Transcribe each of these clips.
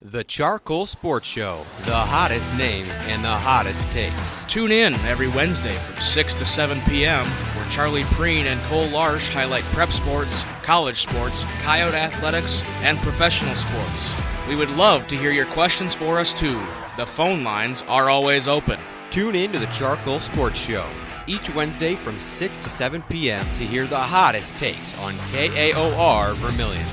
The CharCole Sports Show, the hottest names and the hottest takes. Tune in every Wednesday from 6 to 7 p.m. where Charlie Prien and Cole Larsch highlight prep sports, college sports, coyote athletics, and professional sports. We would love to hear your questions for us too. The phone lines are always open. Tune in to the CharCole Sports Show each Wednesday from 6 to 7 p.m. to hear the hottest takes on KAOR Vermilion.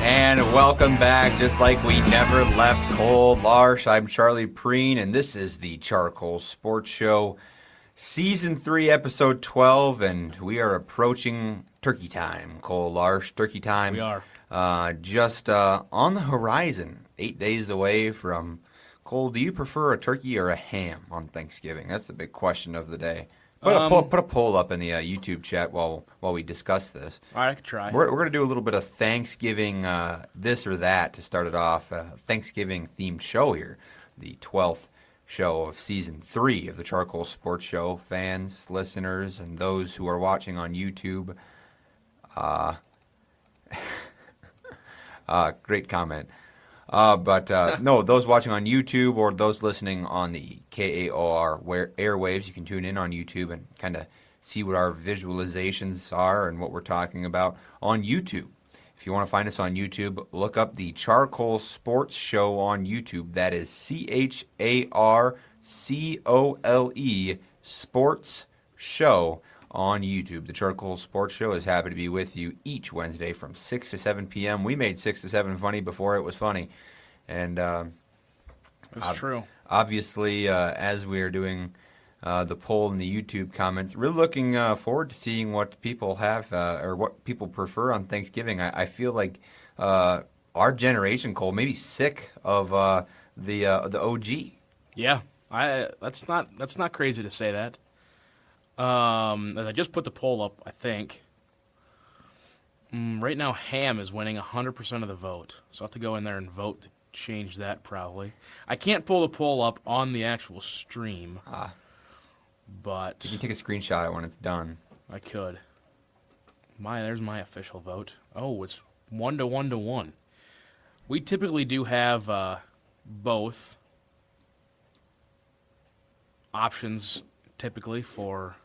And welcome back, just like we never left Cole Larsch. I'm Charlie Prien, and this is the CharCole Sports Show, Season 3, Episode 12, and we are approaching turkey time, Cole Larsch. Turkey time. We are. Just on the horizon, 8 days away from... Cole, do you prefer a turkey or a ham on Thanksgiving? That's the big question of the day. Put a poll up in the YouTube chat while we discuss this. All right, I could try. We're going to do a little bit of Thanksgiving this or that to start it off. Thanksgiving-themed show here, the 12th show of Season 3 of the CharCole Sports Show. Fans, listeners, and those who are watching on YouTube. Great comment. No, those watching on YouTube or those listening on the KAOR airwaves, you can tune in on YouTube and kind of see what our visualizations are and what we're talking about on YouTube. If you want to find us on YouTube, look up the CharCole Sports Show on YouTube. That is CharCole Sports Show on YouTube. The CharCole Sports Show is happy to be with you each Wednesday from 6 to 7 p.m. We made 6 to 7 funny before it was funny. And That's true. Obviously, as we are doing the poll in the YouTube comments, really looking forward to seeing what people have or what people prefer on Thanksgiving. I feel like our generation, Cole, maybe sick of the OG. Yeah, that's not crazy to say that. As I just put the poll up, I think right now ham is winning 100% of the vote. So I'll have to go in there and vote to change that probably. I can't pull the poll up on the actual stream, but You can take a screenshot when it's done. I could. There's my official vote. Oh, it's 1 to 1 to 1. We typically do have both options typically for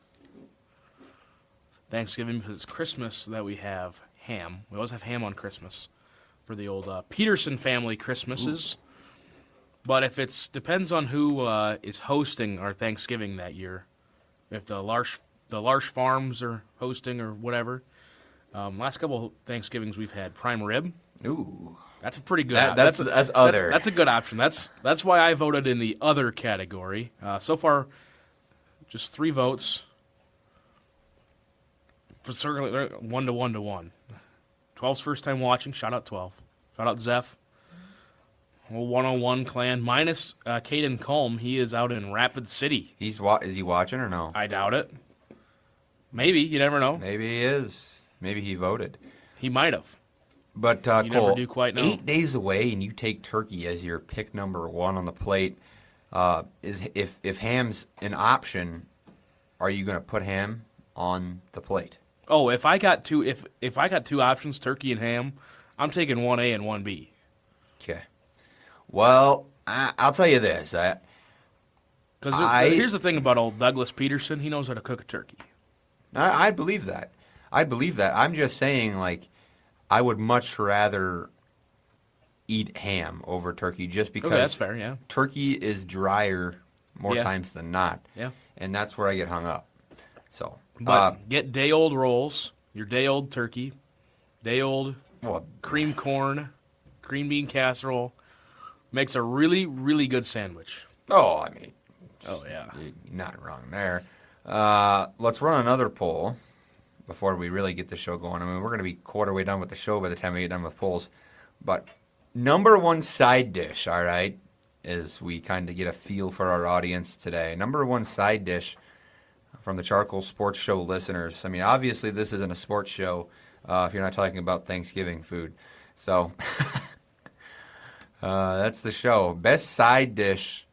Thanksgiving, because it's Christmas that we have ham. We always have ham on Christmas for the old Peterson family Christmases. Ooh. But if it's depends on who is hosting our Thanksgiving that year. If the Larsch Farms are hosting or whatever. Last couple of Thanksgivings we've had prime rib. Ooh, that's a pretty good. That's other. That's a good option. That's why I voted in the other category. So far, just 3 votes. For certainly 1 to 1 to 1. 12's first time watching. Shout out 12. Shout out Zeph. Whole 101 clan minus Caden Colm. He is out in Rapid City. Is he watching or no? I doubt it. Maybe, you never know. Maybe he is. Maybe he voted. He might have. But you Cole, never do quite know. 8 days away, and you take turkey as your pick number 1 on the plate. If ham's an option, are you going to put ham on the plate? Oh, if I got two options, turkey and ham, I'm taking 1A and 1B. Okay. Well, I'll tell you this. Because here's the thing about old Douglas Peterson. He knows how to cook a turkey. I believe that. I'm just saying, like, I would much rather eat ham over turkey just because that's fair, yeah. Turkey is drier more times than not. Yeah. And that's where I get hung up. So, but get day-old rolls, your day-old turkey, day-old cream corn, green bean casserole. Makes a really, really good sandwich. Oh, I mean. Oh, yeah. You're not wrong there. Let's run another poll before we really get the show going. I mean, we're going to be quarter way done with the show by the time we get done with polls. But number 1 side dish, all right, as we kind of get a feel for our audience today. Number 1 side dish from the CharCole Sports Show listeners. I mean, obviously this isn't a sports show if you're not talking about Thanksgiving food. So that's the show. Best side dish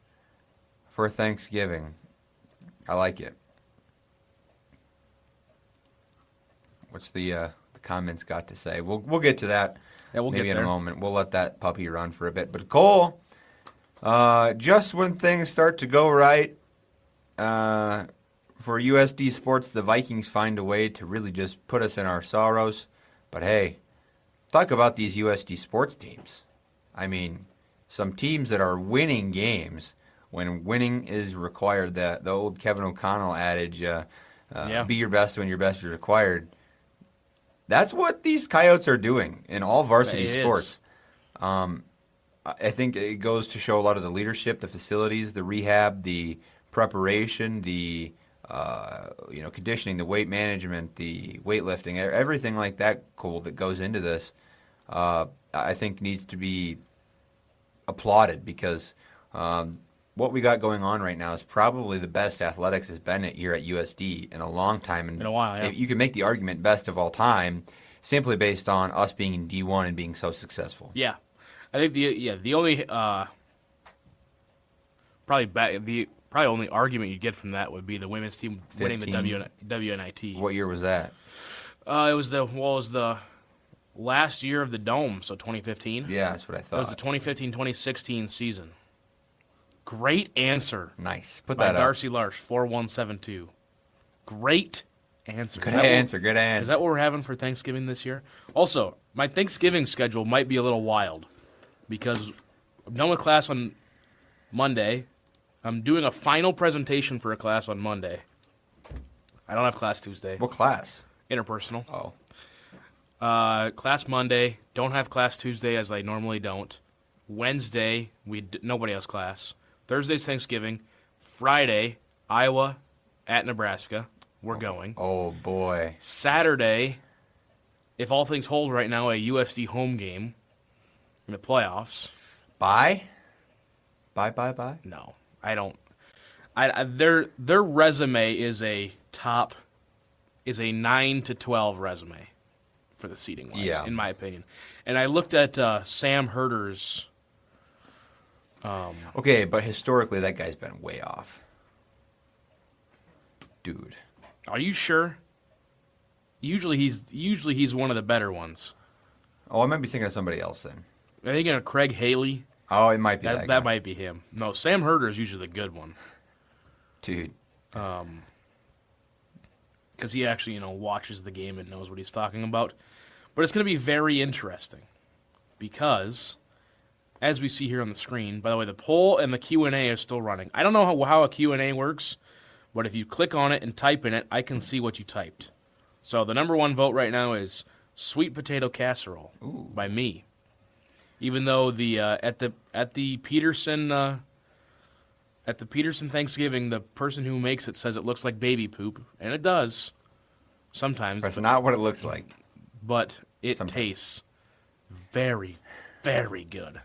for Thanksgiving. I like it. What's the comments got to say? We'll get to that Yeah, we'll maybe get in there. a moment. We'll let that puppy run for a bit. But Cole, just when things start to go right for USD Sports, the Vikings find a way to really just put us in our sorrows. But hey, talk about these USD Sports teams. I mean, some teams that are winning games when winning is required. The old Kevin O'Connell adage, be your best when your best is required. That's what these Coyotes are doing in all varsity sports. I think it goes to show a lot of the leadership, the facilities, the rehab, the preparation, the conditioning, the weight management, the weightlifting, everything like that, Cole, that goes into this. I think needs to be applauded because what we got going on right now is probably the best athletics has been here at USD in a long time. And in a while, yeah. You can make the argument best of all time simply based on us being in D1 and being so successful. Yeah. I think the only probably only argument you get from that would be the women's team winning the WNIT. What year was that? It was the last year of the Dome, so 2015. Yeah, that's what I thought. It was the 2015-2016 season. Great answer. Nice. Put by that up. Darcy Larsch, 4172. Great answer. Good answer. Is that what we're having for Thanksgiving this year? Also, my Thanksgiving schedule might be a little wild because I'm done with class on Monday. I'm doing a final presentation for a class on Monday. I don't have class Tuesday. What class? Interpersonal. Oh. Class Monday. Don't have class Tuesday as I normally don't. Wednesday, nobody has class. Thursday's Thanksgiving. Friday, Iowa at Nebraska. We're going. Oh, boy. Saturday, if all things hold right now, a USD home game in the playoffs. Bye? Bye? No, I don't. Their resume is a 9 to 12 resume for the seeding wise, in my opinion. And I looked at Sam Herder's. Okay, but historically that guy's been way off. Dude. Are you sure? Usually he's one of the better ones. Oh, I might be thinking of somebody else then. I think of Craig Haley. Oh, it might be that guy. That might be him. No, Sam Herder is usually the good one. Dude. Because he actually, watches the game and knows what he's talking about. But it's going to be very interesting because, as we see here on the screen, by the way, the poll and the Q&A is still running. I don't know how a Q&A works, but if you click on it and type in it, I can see what you typed. So the number one vote right now is sweet potato casserole by me. Even though at the Peterson Thanksgiving, the person who makes it says it looks like baby poop, and it does sometimes. That's not what it looks like. But it tastes very, very good.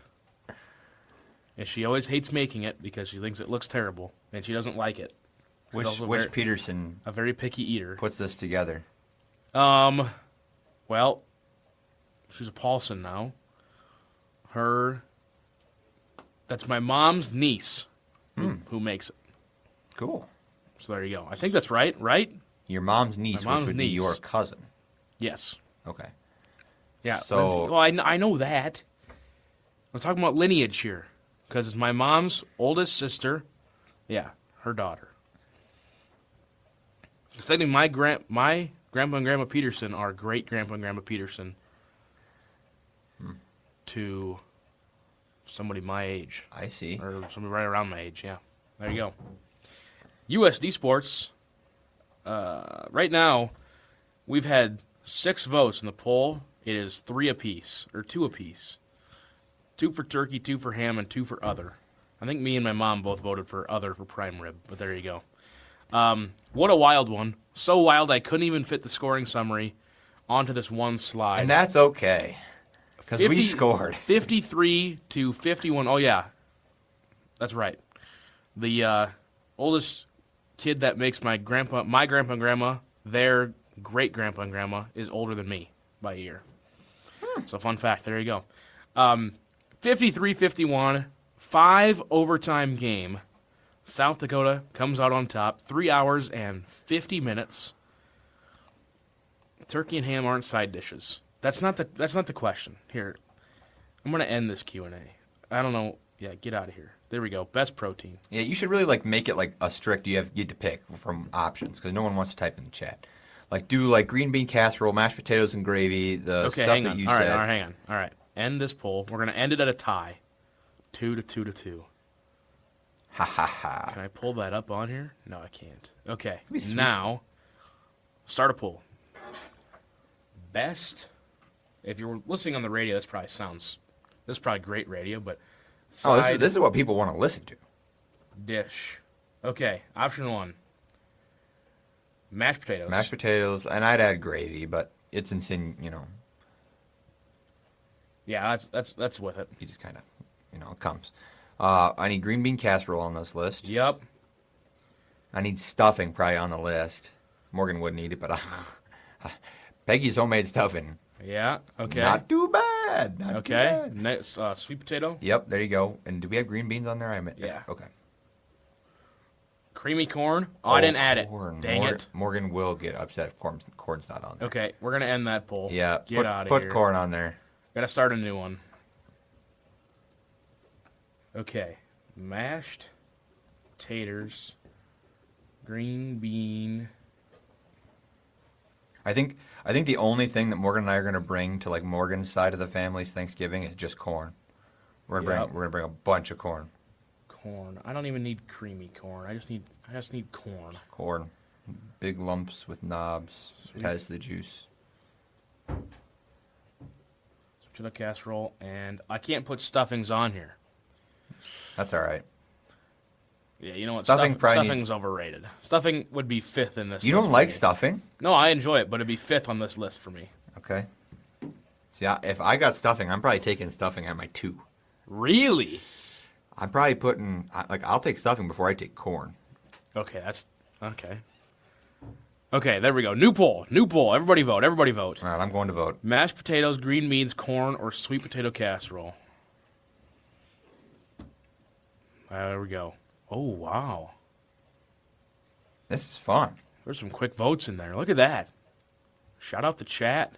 And she always hates making it because she thinks it looks terrible, and she doesn't like it. Which Peterson? A very picky eater. Puts this together. Well, she's a Paulson now. That's my mom's niece who makes it. Cool. So there you go. I think that's right? Your mom's niece, which would be your cousin. Yes. Okay. Yeah. So, well, I know that. I'm talking about lineage here because it's my mom's oldest sister. Yeah, her daughter. It's technically my grandpa and grandma Peterson are great grandpa and grandma Peterson to somebody my age. I see. Or somebody right around my age, yeah. There you go. USD Sports, right now, we've had 6 votes in the poll. It is 3 apiece, or 2 apiece. 2 for turkey, 2 for ham, and 2 for other. I think me and my mom both voted for other for prime rib, but there you go. What a wild one. So wild I couldn't even fit the scoring summary onto this one slide. And that's okay. Because we scored. 53 to 51. Oh, yeah. That's right. The oldest kid that makes my grandpa and grandma, their great-grandpa and grandma, is older than me by a year. So, fun fact. There you go. 53-51, 5 overtime game. South Dakota comes out on top. 3 hours and 50 minutes. Turkey and ham aren't side dishes. That's not the question. Here, I'm gonna end this Q&A. I don't know. Yeah, get out of here. There we go. Best protein. Yeah, you should really like make it like a strict. You get to pick from options because no one wants to type in the chat. Like do like green bean casserole, mashed potatoes and gravy. The Okay, stuff hang that on. you All right, said. all right, hang on. All right, end this poll. We're gonna end it at a tie, 2-2. Ha ha ha. Can I pull that up on here? No, I can't. Okay, be sweet. now start a poll. Best. If you're listening on the radio, this is probably great radio, but Oh, side this is what people want to listen to. dish. Okay, option 1. Mashed potatoes. Mashed potatoes, and I'd add gravy, but it's Yeah, that's with it. he just kind of, it comes. I need green bean casserole on this list. Yep. I need stuffing probably on the list. Morgan wouldn't eat it, but Peggy's homemade stuffing. Yeah. Okay. Not too bad. Not okay. Too bad. Next, sweet potato. Yep, there you go. And do we have green beans on there? Yeah. Okay. Creamy corn. Oh, I didn't add it. Corn. Dang it. Morgan will get upset if corn's not on there. Okay, we're gonna end that poll. Yeah. Get out of here. Put corn on there. Gotta start a new one. Okay, mashed taters, green bean. I think the only thing that Morgan and I are going to bring to like Morgan's side of the family's Thanksgiving is just corn. We're gonna bring a bunch of corn. Corn. I don't even need creamy corn. I just need corn. Corn, big lumps with knobs. Sweet. It has the juice. Potato casserole, and I can't put stuffings on here. That's all right. Yeah, you know what? Stuffing's overrated. Stuffing would be 5th in this. You list don't for like me. stuffing? No, I enjoy it, but it'd be 5th on this list for me. Okay. See, if I got stuffing, I'm probably taking stuffing at my 2. Really? I'm probably I'll take stuffing before I take corn. Okay, that's okay. Okay, there we go. New poll. Everybody vote. All right, I'm going to vote. Mashed potatoes, green beans, corn, or sweet potato casserole. There we go. Oh, wow. This is fun. There's some quick votes in there. Look at that. Shout out the chat.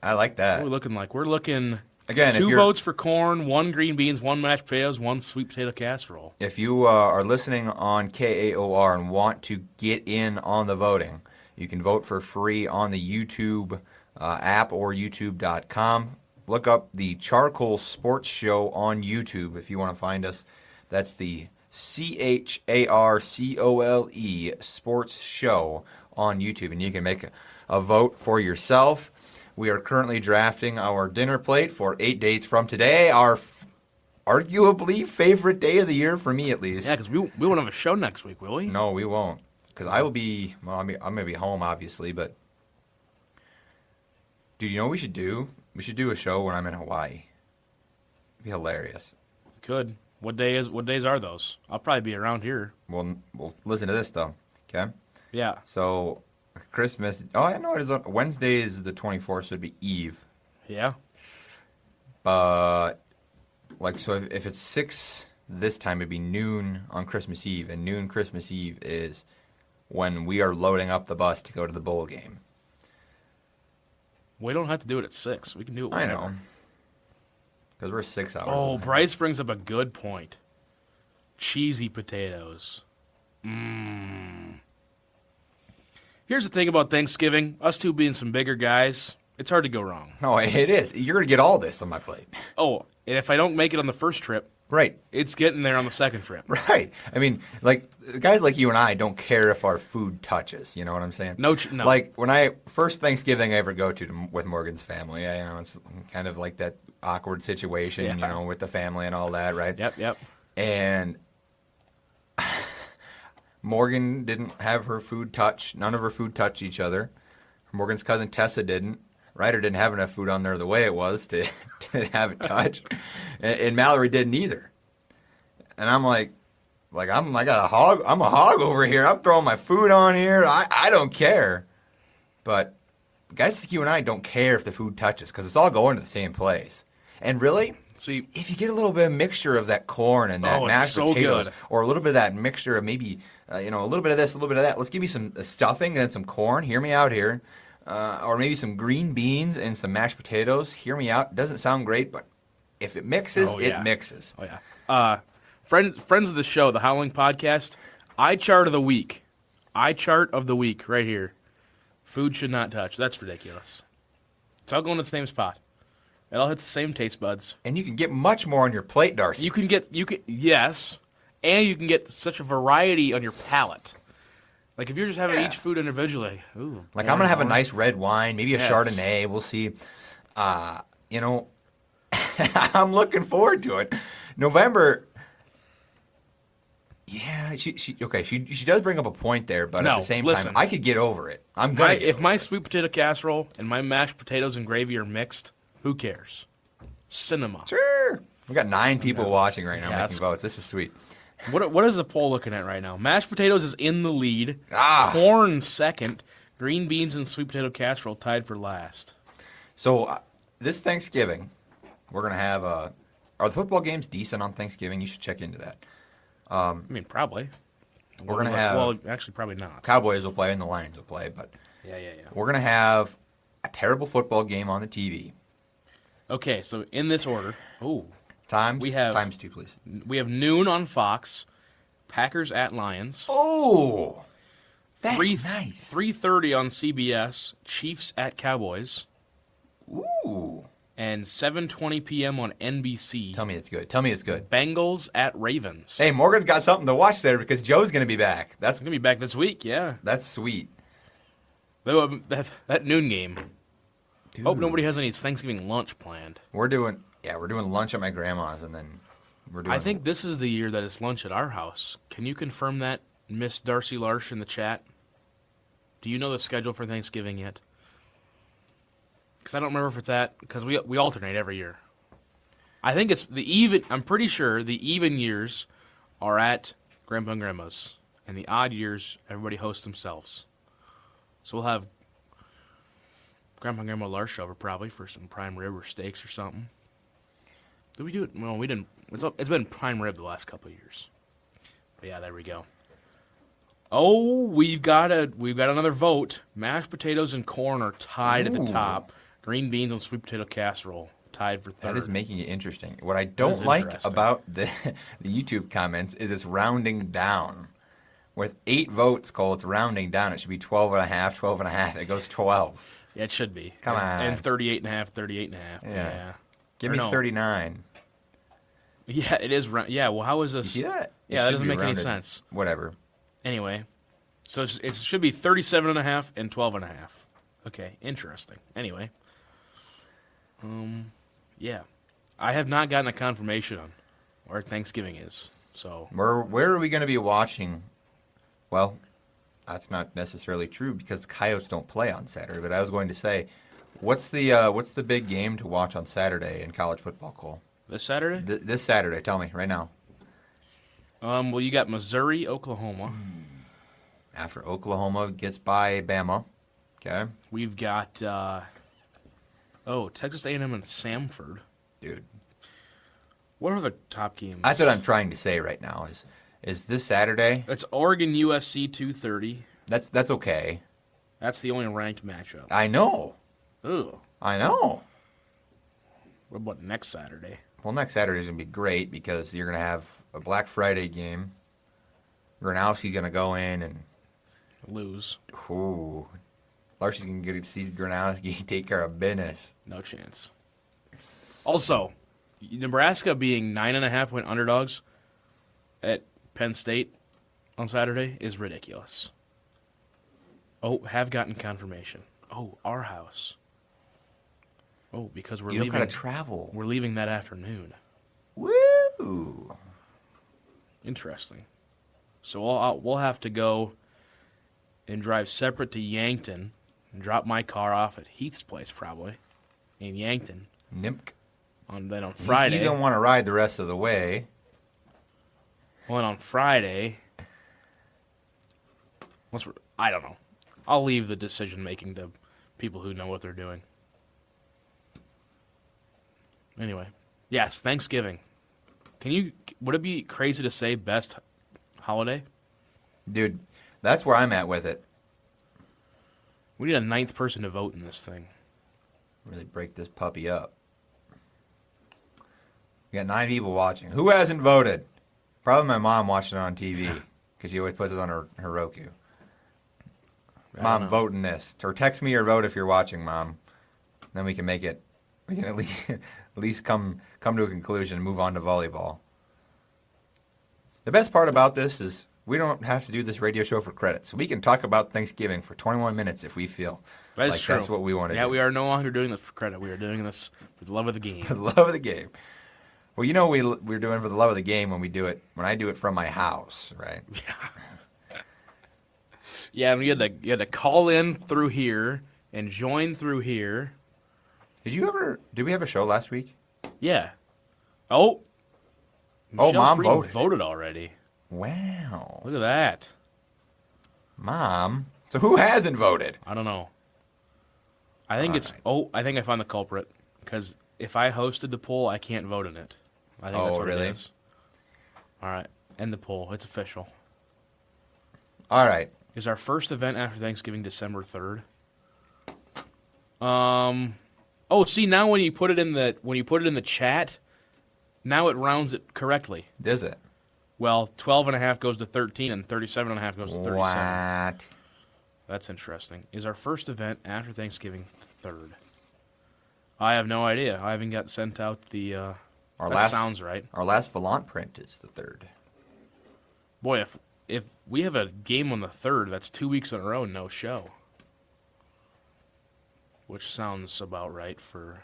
I like that. What are we looking like? We're looking Again, if 2 you're votes for corn, 1 green beans, 1 mashed potatoes, 1 sweet potato casserole. if you are listening on KAOR and want to get in on the voting, you can vote for free on the YouTube app or YouTube.com. Look up the CharCole Sports Show on YouTube if you want to find us. That's the CHARCOLE Sports Show on YouTube, and you can make a vote for yourself. We are currently drafting our dinner plate for 8 days from today, our arguably favorite day of the year for me, at least. Yeah, because we won't have a show next week, will we? No, we won't, because I will be, I'm going to be home, obviously, but dude, you know what we should do? We should do a show when I'm in Hawaii. It'd be hilarious. Could. What days are those? I'll probably be around here. We'll listen to this, though, okay? Yeah. So, Christmas, I know it is, Wednesday is the 24th, so it'd be Eve. Yeah. But, so if it's 6 this time, it'd be noon on Christmas Eve, and noon Christmas Eve is when we are loading up the bus to go to the bowl game. We don't have to do it at 6. We can do it whenever. I know. Because we're 6 hours. Oh, behind. Bryce brings up a good point. Cheesy potatoes. Here's the thing about Thanksgiving. Us two being some bigger guys, it's hard to go wrong. No, it is. You're going to get all this on my plate. Oh, and if I don't make it on the first trip, Right. it's getting there on the second trip. Right. I mean, guys like you and I don't care if our food touches. You know what I'm saying? No. Like, first Thanksgiving I ever go to with Morgan's family, it's kind of like that awkward situation, Yeah. with the family and all that, right? Yep. And Morgan didn't have her food touch. None of her food touched each other. Morgan's cousin Tessa didn't. Ryder didn't have enough food on there the way it was to have it touch. And Mallory didn't either. And I'm like I'm a hog over here. I'm throwing my food on here. I don't care. But guys like you and I don't care if the food touches because it's all going to the same place. And really, See, if you get a little bit of mixture of that corn and that it's mashed so potatoes, good. or a little bit of that mixture of maybe, a little bit of this, a little bit of that. Let's give you some stuffing and then some corn. Hear me out here. or maybe some green beans and some mashed potatoes. Hear me out. Doesn't sound great, but if it mixes, it mixes. Oh yeah. Friends of the show, the Howling Podcast. Eye chart of the week. Eye chart of the week, right here. Food should not touch. That's ridiculous. It's all going to the same spot. It all hits the same taste buds. And you can get much more on your plate, Darcy. Yes, and you can get such a variety on your palate. Like if you're just having each food individually, ooh. Like I'm gonna have a nice red wine, maybe a Yes. Chardonnay. We'll see. You know, I'm looking forward to it. November. Yeah, she does bring up a point there, but at No, the same listen. time, I could get over it. I'm gonna. If my sweet potato casserole and my mashed potatoes and gravy are mixed, who cares? Cinema. Sure. We got 9 people watching right now Yeah, making votes. This is sweet. What is the poll looking at right now? Mashed potatoes is in the lead. Ah. Corn second. Green beans and sweet potato casserole tied for last. So this Thanksgiving, we're gonna have are the football games decent on Thanksgiving? You should check into that. I mean, probably. We're gonna have. Well, actually, probably not. Cowboys will play and the Lions will play, but Yeah. we're gonna have a terrible football game on the TV. Okay, so in this order, Times 2, please. we have noon on Fox, Packers at Lions. Oh, that's nice. 3:30 on CBS, Chiefs at Cowboys, Ooh, and 7:20 p.m. on NBC. tell me it's good. Tell me it's good. Bengals at Ravens. Hey, Morgan's got something to watch there because Joe's gonna be back. It's gonna be back this week. Yeah, That's sweet. that noon game. Dude. Hope nobody has any Thanksgiving lunch planned. We're doing lunch at my grandma's, and then we're doing. I think this is the year that it's lunch at our house. Can you confirm that, Miss Darcy Larsch in the chat? Do you know the schedule for Thanksgiving yet? Because I don't remember if it's because we alternate every year. I think it's the even. I'm pretty sure the even years are at Grandpa and Grandma's, and the odd years everybody hosts themselves. So we'll have Grandpa and Grandma Larsch over probably for some prime rib or steaks or something. Did we do it? Well, we didn't. It's been prime rib the last couple of years. But yeah, there we go. Oh, we've got another vote. Mashed potatoes and corn are tied at the top. Green beans and sweet potato casserole tied for third. That is making it interesting. What I don't like about the YouTube comments is it's rounding down. With 8 votes, Cole, it's rounding down. It should be 12 and a half, 12 and a half. It goes 12. Yeah, it should be. Come on. And 38 and a half, 38 and a half. Yeah. Give me 39. Yeah, it is. Yeah, well, how is this? You see that? Yeah, that doesn't make any sense. Whatever. Anyway, so it should be 37 and a half and 12 and a half. Okay, interesting. Anyway. Yeah. I have not gotten a confirmation on where Thanksgiving is. So Where are we going to be watching? Well, that's not necessarily true because the Coyotes don't play on Saturday. But I was going to say, what's the big game to watch on Saturday in college football, Cole? this Saturday? This Saturday, tell me right now. Well, you got Missouri, Oklahoma. After Oklahoma gets by Bama, okay, We've got Texas A&M and Samford. dude. What are the top games? That's what I'm trying to say right now. Is this Saturday? It's Oregon USC 2:30. That's okay. That's the only ranked matchup. I know. Ooh. I know. What about next Saturday? Well, next Saturday is gonna be great because you're gonna have a Black Friday game. Gronowski's gonna go in and Lose. ooh, Larsch is gonna get to see Gronowski take care of business. No chance. Also, Nebraska being 9.5-point underdogs at Penn State on Saturday is ridiculous. Oh, have gotten confirmation. Oh, our house. Oh, because we're You don't leaving. gotta travel. We're leaving that afternoon. Woo! Interesting. So we'll have to go and drive separate to Yankton and drop my car off at Heath's place probably in Yankton. Nimk. Then on Friday. He's gonna want to ride the rest of the way. Well, and on Friday, I don't know. I'll leave the decision making to people who know what they're doing. Anyway, yes, Thanksgiving. Would it be crazy to say best holiday? Dude, that's where I'm at with it. We need a 9th person to vote in this thing. Really break this puppy up. We got 9 people watching. Who hasn't voted? Probably my mom watching it on TV because she always puts it on her Roku. Mom, vote in this. Or text me your vote if you're watching, Mom. Then we can make it. We can at least come to a conclusion and move on to volleyball. The best part about this is we don't have to do this radio show for credits. We can talk about Thanksgiving for 21 minutes if we feel that's like true. That's what we want to do. Yeah, we are no longer doing this for credit. We are doing this for the love of the game. For the love of the game. Well, you know we're doing it for the love of the game when I do it from my house, right? Yeah, and you had to call in through here and join through here. Did we have a show last week? Yeah. Oh. Michelle Mom Prien voted already. Wow. Look at that. Mom. So who hasn't voted? I don't know. I think I think I found the culprit. Because if I hosted the poll, I can't vote in it. I think that's what it is. All right. End the poll. It's official. All right. Is our first event after Thanksgiving December 3rd? Oh, see, now when you put it in the chat, now it rounds it correctly. Does it? Well, 12.5 goes to 13, and 37.5 goes to 37. What? That's interesting. Is our first event after Thanksgiving 3rd? I have no idea. I haven't got sent out the. Sounds right. Our last Volant print is the 3rd. Boy, if we have a game on the 3rd, that's 2 weeks in a row, no show. Which sounds about right for...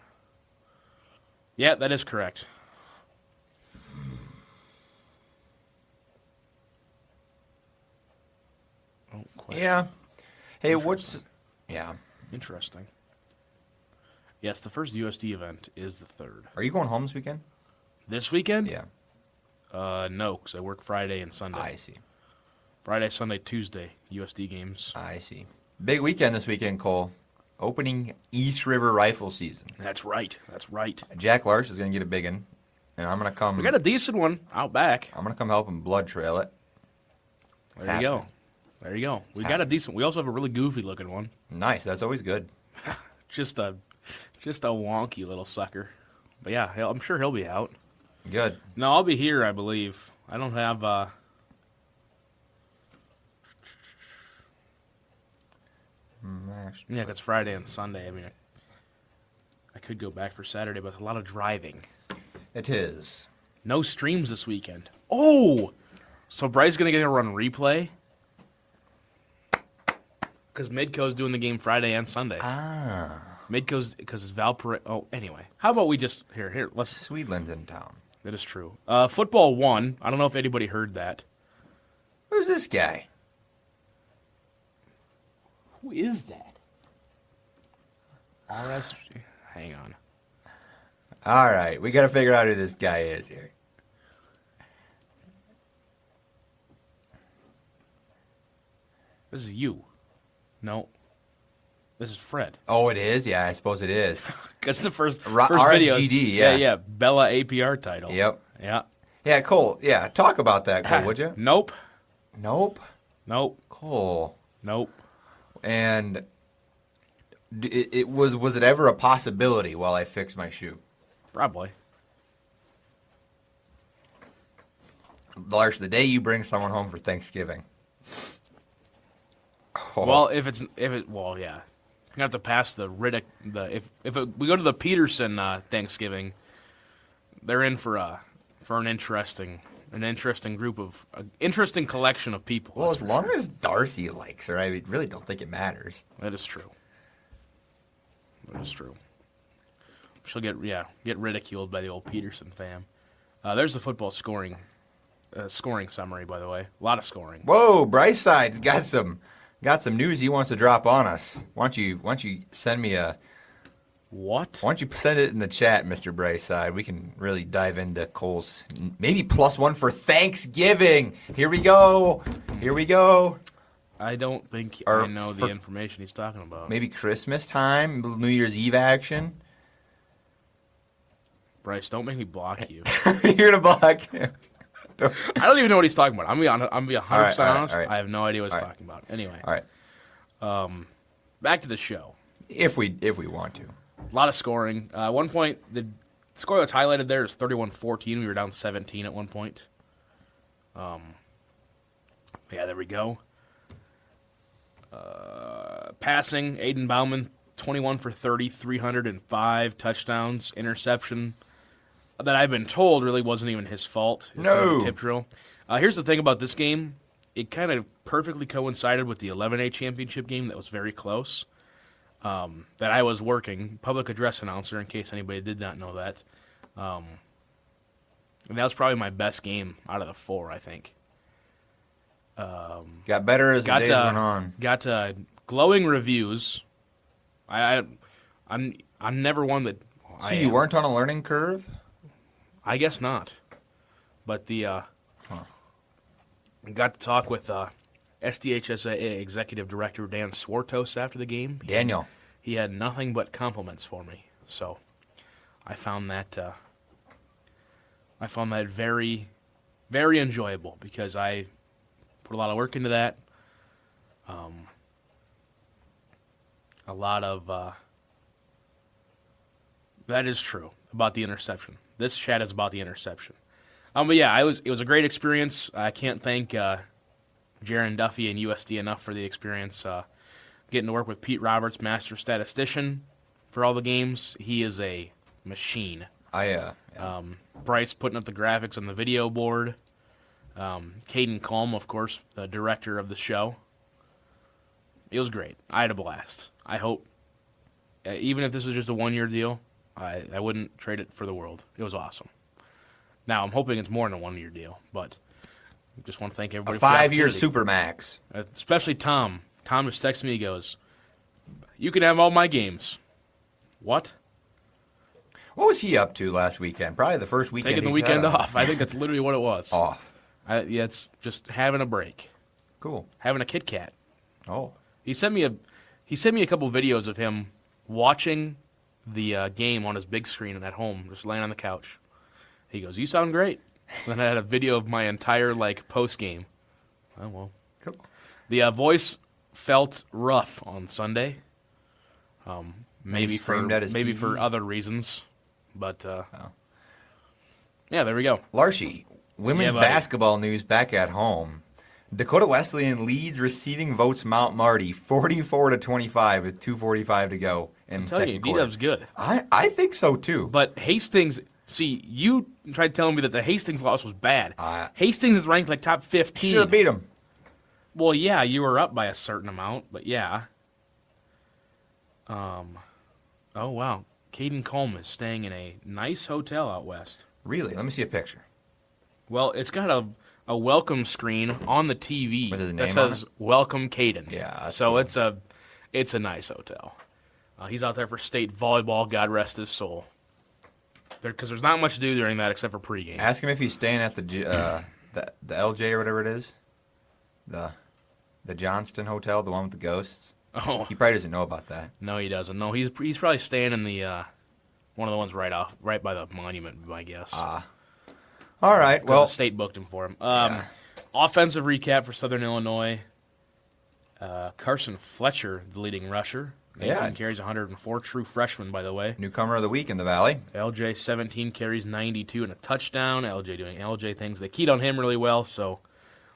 Yeah, that is correct. Oh, question. Yeah. Hey, Yeah. Interesting. Yes, the first USD event is the 3rd. Are you going home this weekend? This weekend? Yeah. No, because I work Friday and Sunday. I see. Friday, Sunday, Tuesday, USD games. I see. Big weekend this weekend, Cole. Opening East River rifle season. That's right. That's right. Jack Larsch is going to get a big one, and I'm going to come. We got a decent one out back. I'm going to come help him blood trail it. There you go. There you go. We got a decent. We also have a really goofy looking one. Nice. That's always good. Just a wonky little sucker. But yeah, I'm sure he'll be out. Good. No, I'll be here, I believe. I don't have. Yeah, it's Friday and Sunday. I mean, I could go back for Saturday, but it's a lot of driving. It is. No streams this weekend. Oh! So Bryce's going to get to run replay? Because Midco's doing the game Friday and Sunday. Ah. Midco's, because it's Valparaiso. Oh, anyway. How about we just, here, let's. Sweetland's in town. That is true. Football 1. I don't know if anybody heard that. Who's this guy? Who is that? RSG. Hang on. All right. We got to figure out who this guy is here. This is you. No. This is Fred. Oh, it is? Yeah, I suppose it is. That's the first RSGD, video. yeah. Yeah. Bella APR title. Yep. Yeah. Yeah, Cole. Yeah, talk about that, Cole, would you? Nope. Nope. Nope. Cole. And was it ever a possibility while I fixed my shoe? Probably. Larsch, the day you bring someone home for Thanksgiving. Oh. Well, well, yeah. You have to pass the Riddick. We go to the Peterson Thanksgiving, they're in for an interesting group of interesting collection of people. Well, as long as Darcy likes her, I really don't think it matters. That is true. She'll get ridiculed by the old Peterson fam. There's the football scoring summary, by the way. A lot of scoring. Whoa, Brightside got some news he wants to drop on us. Why don't you send me a what? Why don't you send it in the chat, Mr. Brightside? We can really dive into Cole's maybe +1 for Thanksgiving. Here we go. I don't think I know the information he's talking about. Maybe Christmas time, New Year's Eve action. Bryce, don't make me block you. You're gonna block him. I don't even know what he's talking about. I'm gonna be 100% honest. All right. I have no idea what he's talking about. Anyway. All right. back to the show. If we want to. A lot of scoring. At one point, the score that's highlighted there is 31-14. We were down 17 at one point. Yeah, there we go. Passing, Aiden Bauman, 21 for 30, 305 touchdowns, interception that I've been told really wasn't even his fault. No. Tip drill. Here's the thing about this game. It kind of perfectly coincided with the 11A championship game that was very close. That I was working, public address announcer, in case anybody did not know that. And that was probably my best game out of the 4, I think. Got better as the days went on. Got glowing reviews. I'm never one that. So you weren't on a learning curve? I guess not. But got to talk with SDHSAA Executive Director Dan Swartos after the game. Daniel. He had nothing but compliments for me. So I found that very, very enjoyable because I put a lot of work into that. A lot of that is true about the interception. This chat is about the interception. But yeah, it was a great experience. I can't thank Jaron Duffy and USD enough for the experience. Getting to work with Pete Roberts, master statistician, for all the games. He is a machine. Bryce putting up the graphics on the video board. Caden Colm, of course, the director of the show. It was great. I had a blast. I hope, even if this was just a one-year deal, I wouldn't trade it for the world. It was awesome. Now, I'm hoping it's more than a one-year deal, but I just want to thank everybody a for the 5-year opportunity. Supermax. Especially Tom. Tom just texted me, he goes, "You can have all my games." What? What was he up to last weekend? Probably the first weekend. Taking the weekend off. I think that's literally what it was. Off. Yeah, it's just having a break. Cool. Having a Kit Kat. Oh. He sent me a couple videos of him watching the game on his big screen at home, just laying on the couch. He goes, "You sound great." Then I had a video of my entire post game. Oh well. Cool. The voice felt rough on Sunday. Maybe for other reasons, but yeah, there we go. Larshy, women's Yeah, buddy. basketball news back at home. Dakota Wesleyan leads receiving votes Mount Marty 44-25 with 2:45 to go in the second quarter. D-Dub's good. I think so too. But Hastings, see, you tried telling me that the Hastings loss was bad. Hastings is ranked top 15. Should have beat them. Well, yeah, you were up by a certain amount, but yeah. Oh, wow. Caden Colm is staying in a nice hotel out west. Really? Let me see a picture. Well, it's got a welcome screen on the TV With his name that says "Welcome Caden." Yeah, that's so cool. it's a nice hotel. He's out there for state volleyball. God rest his soul. Because there's not much to do during that except for pregame. Ask him if he's staying at the LJ or whatever it is, the Johnston Hotel, the one with the ghosts. Oh, He probably doesn't know about that. no, he doesn't. No, he's probably staying in the one of the ones right by the monument, my guess. All right. Well, Well, the state booked him for him. Yeah. Offensive recap for Southern Illinois. Carson Fletcher, the leading rusher. 19 carries, 104. True freshman, by the way. newcomer of the week in the Valley. LJ, 17 carries, 92, and a touchdown. LJ doing LJ things. They keyed on him really well, so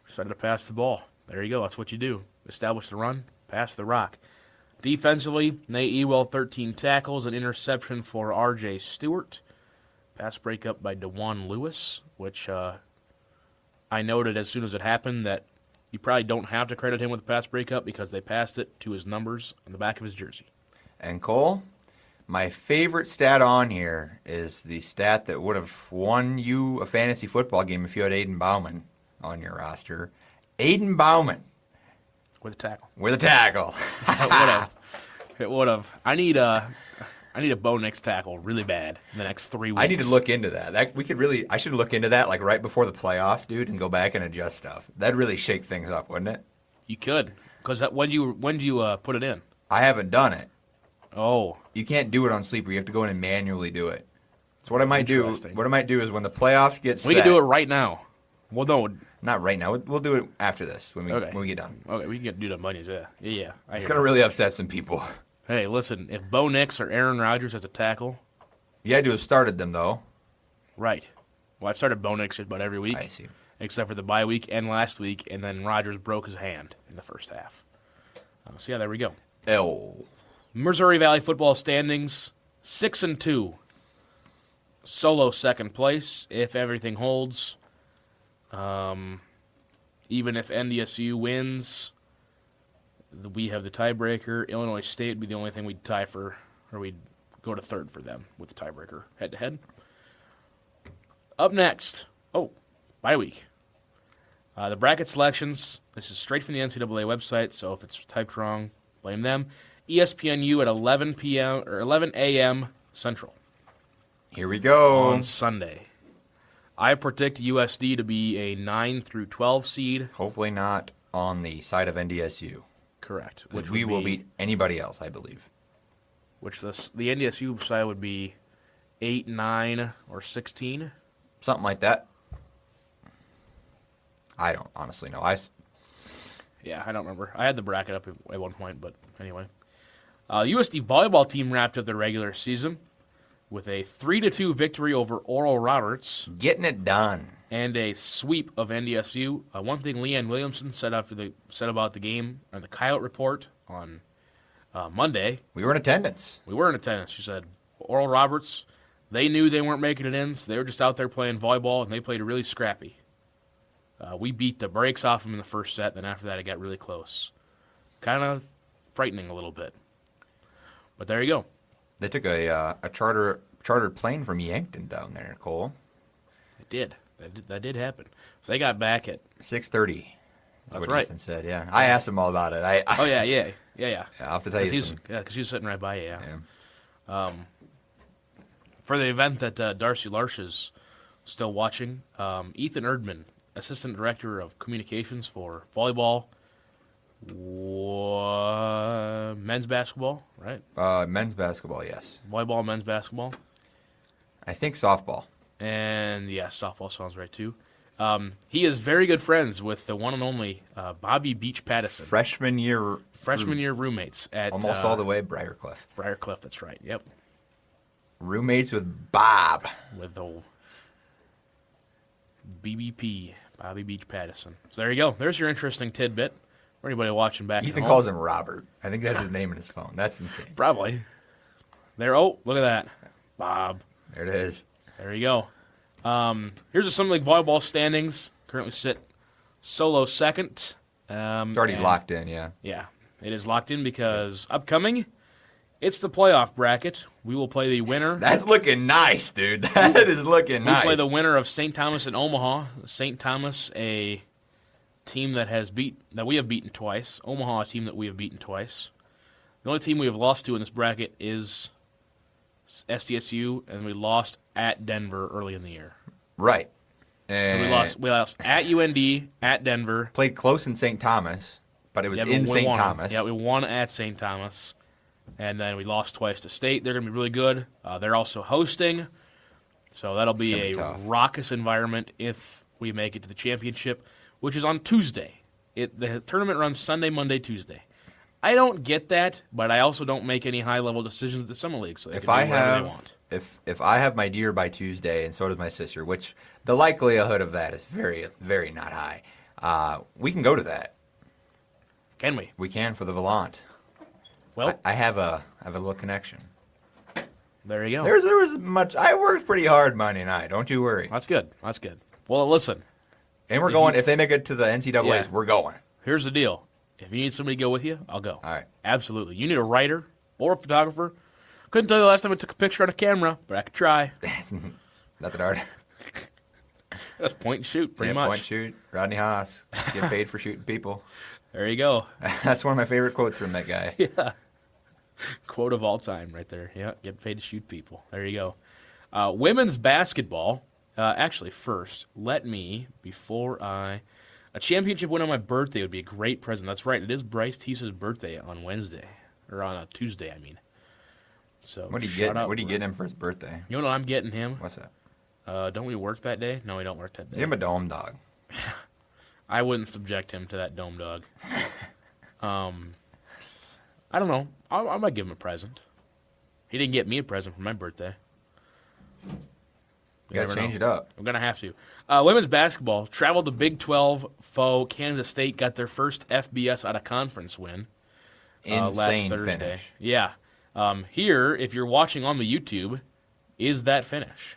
decided to pass the ball. There you go. That's what you do. Establish the run, pass the rock. Defensively, Nate Ewell, 13 tackles, an interception for R.J. Stewart. Pass breakup by DeJuan Lewis, which I noted as soon as it happened that you probably don't have to credit him with the pass breakup because they passed it to his numbers on the back of his jersey. And Cole, my favorite stat on here is the stat that would have won you a fantasy football game if you had Aiden Bauman on your roster. Aiden Bauman. With a tackle. With a tackle. It would have. I need a Bo Nix tackle really bad in the next 3 weeks. I need to look into that. I should look into that right before the playoffs, dude, and go back and adjust stuff. That'd really shake things up, wouldn't it? You could, because when do you put it in? I haven't done it. Oh, You can't do it on Sleeper. You have to go in and manually do it. So what I might do Interesting. is when the playoffs get set. we can do it right now. Well, no, Not right now. We'll do it after this when we get done. Okay, we can do the bunnies. Yeah. It's gonna really upset some people. Hey, listen, if Bo Nix or Aaron Rodgers has a tackle, You had to have started them though. right? Well, I've started Bo Nix just about every week. I see. Except for the bye week and last week, and then Rodgers broke his hand in the first half. So yeah, there we go. Missouri Valley football standings 6-2. Solo second place if everything holds. Even if NDSU wins, we have the tiebreaker. Illinois State would be the only thing we'd tie for, or we'd go to third for them with the tiebreaker head to head. Up next, bye week. The bracket selections. This is straight from the NCAA website, so if it's typed wrong, blame them. ESPNU at 11 p.m. or 11 a.m. Central. Here we go. On Sunday. I predict USD to be a 9 through 12 seed. Hopefully not on the side of NDSU. Correct. Which we will beat anybody else, I believe. Which the NDSU side would be 8, 9, or 16. Something like that. I don't honestly know. Yeah, I don't remember. I had the bracket up at one point, but anyway. USD volleyball team wrapped up their regular season with a 3-2 victory over Oral Roberts. Getting it done. And a sweep of NDSU. One thing Leanne Williamson said about the game on the Coyote Report on Monday. We were in attendance. She said, Oral Roberts, they knew they weren't making it in, so they were just out there playing volleyball, and they played really scrappy. We beat the brakes off them in the first set, then after that it got really close. Kind of frightening a little bit. But there you go. They took a chartered plane from Yankton down there, Cole. It did. That did happen. So they got back at 6:30. That's right. Ethan said, yeah. I asked him all about it. Yeah. I'll have to tell you Yeah, because he was sitting right by you, yeah. For the event that Darcy Larsch is still watching, Ethan Erdman, Assistant Director of Communications for volleyball, men's basketball, right? Men's basketball, yes. Volleyball, men's basketball. I think softball. And, yeah, softball sounds right, too. He is very good friends with the one and only Bobby Beach Pattison. Freshman year roommates at... Almost all the way Briarcliff. Briarcliff, that's right, yep. Roommates with Bob. With the BBP, Bobby Beach Pattison. So there you go. There's your interesting tidbit. For anybody watching back Ethan at home. calls him Robert. I think that's his name in his phone. That's insane. Probably. There. Oh, look at that. Bob. There it is. There you go. Here's the Summer League volleyball standings. Currently sit solo second. It's already locked in, yeah. Yeah. It is locked in because upcoming, it's the playoff bracket. We will play the winner. That's looking nice, dude. That is looking nice. We play the winner of St. Thomas and Omaha. St. Thomas, a team that we have beaten twice. Omaha, a team that we have beaten twice. The only team we have lost to in this bracket is SDSU, and we lost at Denver early in the year. Right. And we lost at UND, at Denver. Played close in St. Thomas, but it was in St. Thomas. Yeah, we won at St. Thomas. And then we lost twice to State. They're going to be really good. They're also hosting. So that'll be a raucous environment if we make it to the championship, which is on Tuesday. The tournament runs Sunday, Monday, Tuesday. I don't get that, but I also don't make any high-level decisions at the Summer League, so they can do whatever they want. If I have my deer by Tuesday, and so does my sister, which the likelihood of that is very, very not high, we can go to that. Can we? We can for the Volant. Well, I have a little connection. There you go. There was much. I worked pretty hard Monday night. Don't you worry. That's good. Well, listen. And we're going. If they make it to the NCAAs, we're going. Here's the deal. If you need somebody to go with you, I'll go. All right. Absolutely. You need a writer or a photographer. Couldn't tell you the last time I took a picture on a camera, but I could try. Not that hard. That's point and shoot, pretty much. Point shoot. Rodney Haas. Get paid for shooting people. There you go. That's one of my favorite quotes from that guy. Yeah. Quote of all time right there. Yeah, get paid to shoot people. There you go. Women's basketball. Actually, first, a championship win on my birthday would be a great present. That's right. It is Bryce Teese's birthday on Wednesday. Or on a Tuesday, I mean. So what do you get him for his birthday? You know what I'm getting him? What's that? Don't we work that day? No, we don't work that day. Give him a dome dog. I wouldn't subject him to that dome dog. I don't know. I might give him a present. He didn't get me a present for my birthday. You got to change it up. I'm going to have to. Women's basketball traveled to Big 12 foe Kansas State, got their first FBS out of conference win last Insane Thursday. finish. Yeah. Here, if you're watching on the YouTube, is that finish?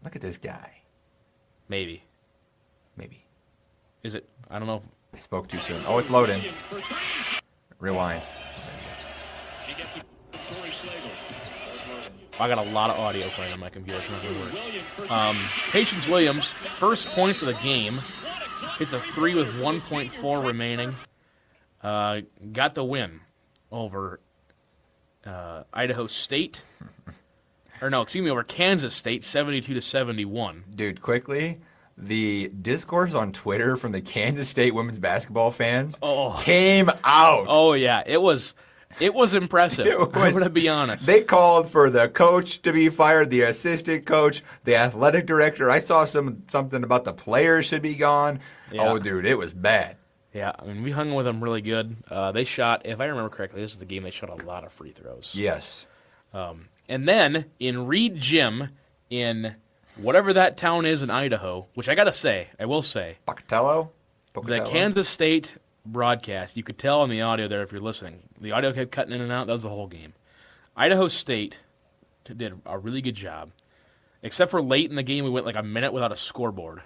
Look at this guy. Maybe. Is it? I don't know. I spoke too soon. Oh, it's loading. Rewind. I got a lot of audio playing on my computer. It's not going to work. Patience Williams, first points of the game. Hits a 3 with 1.4 remaining. Got the win over Idaho State. Over Kansas State, 72-71. Dude, quickly, the discourse on Twitter from the Kansas State women's basketball fans came out. Oh, yeah. It was impressive. I'm going to be honest. They called for the coach to be fired, the assistant coach, the athletic director. I saw something about the players should be gone. Yeah. Oh, dude, it was bad. Yeah, I mean, we hung with them really good. They shot, if I remember correctly, this is the game they shot a lot of free throws. Yes. And then in Reed Gym in whatever that town is in Idaho, which I will say. Pocatello? The Kansas State broadcast, you could tell on the audio there if you're listening. The audio kept cutting in and out. That was the whole game. Idaho State did a really good job. Except for late in the game, we went like a minute without a scoreboard.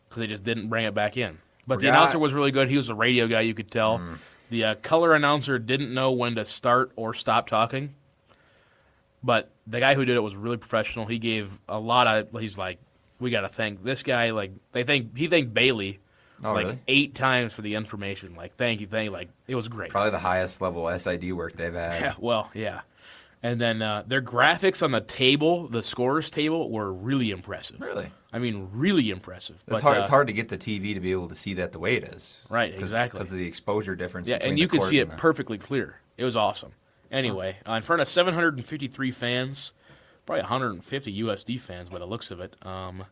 Because they just didn't bring it back in. But the announcer was really good. He was a radio guy, you could tell. The color announcer didn't know when to start or stop talking. But the guy who did it was really professional. He gave a lot of, he's like, we got to thank this guy. Like, he thanked Bailey really? 8 times for the information. Like, thank you. Like, it was great. Probably the highest level SID work they've had. Yeah, well, yeah. And then their graphics on the table, the scorers table, were really impressive. Really? I mean, really impressive. It's hard to get the TV to be able to see that the way it is. Right, exactly. Because of the exposure difference. Yeah, and you could see it perfectly clear. It was awesome. Anyway, in front of 753 fans, probably 150 USD fans by the looks of it, off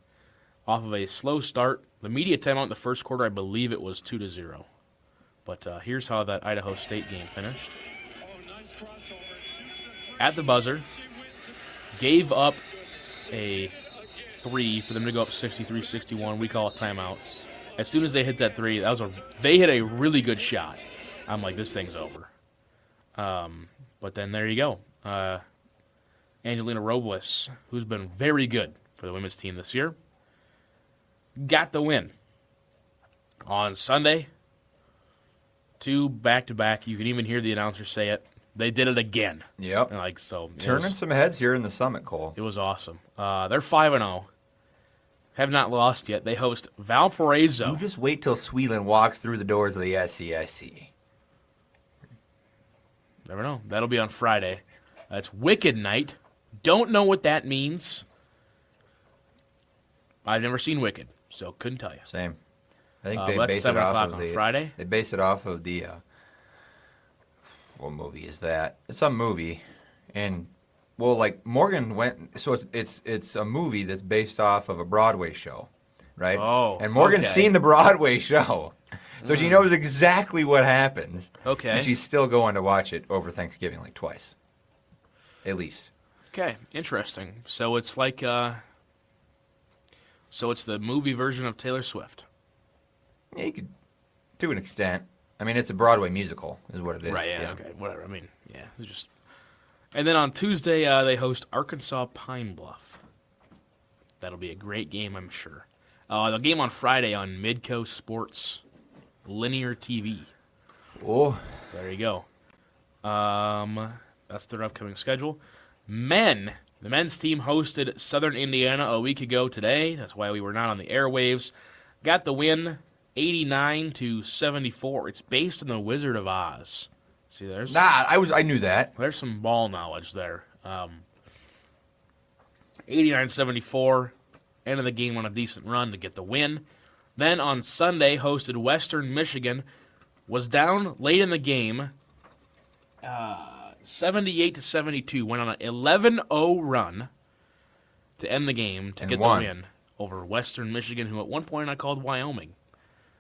of a slow start. The media timeout in the first quarter, I believe it was 2-0. But here's how that Idaho State game finished. At the buzzer, gave up a 3 for them to go up 63-61. We call it timeout. As soon as they hit that 3, they hit a really good shot. I'm like, this thing's over. But then there you go. Angelina Robles, who's been very good for the women's team this year, got the win. On Sunday, 2 back-to-back. You can even hear the announcer say it. They did it again. Yep. Turning some heads here in the Summit, Cole. It was awesome. They're 5-0. Have not lost yet. They host Valparaiso. You just wait till Sweeland walks through the doors of the SCSC. Never know. That'll be on Friday. It's Wicked Night. Don't know what that means. I've never seen Wicked, so couldn't tell you. Same. I think they that's base it 7 off o'clock of on the Friday. They base it off of the what movie is that? It's some movie, and Morgan went. So it's a movie that's based off of a Broadway show, right? Oh, and Morgan's seen the Broadway show. So she knows exactly what happens. Okay. And she's still going to watch it over Thanksgiving, like twice. At least. Okay, interesting. So it's like, it's the movie version of Taylor Swift. Yeah, you could, to an extent. I mean, it's a Broadway musical, is what it is. Right, yeah. Okay, whatever. I mean, yeah, it's just. And then on Tuesday, they host Arkansas Pine Bluff. That'll be a great game, I'm sure. The game on Friday on Midco Sports Linear TV. Oh. There you go. That's their upcoming schedule. The men's team hosted Southern Indiana a week ago today. That's why we were not on the airwaves. Got the win 89-74. It's based on the Wizard of Oz. See, there's I knew that. There's some ball knowledge there. 89-74. End of the game on a decent run to get the win. Then on Sunday, hosted Western Michigan. Was down late in the game. 78-72. Went on an 11-0 run to end the game to get the win over Western Michigan, who at one point I called Wyoming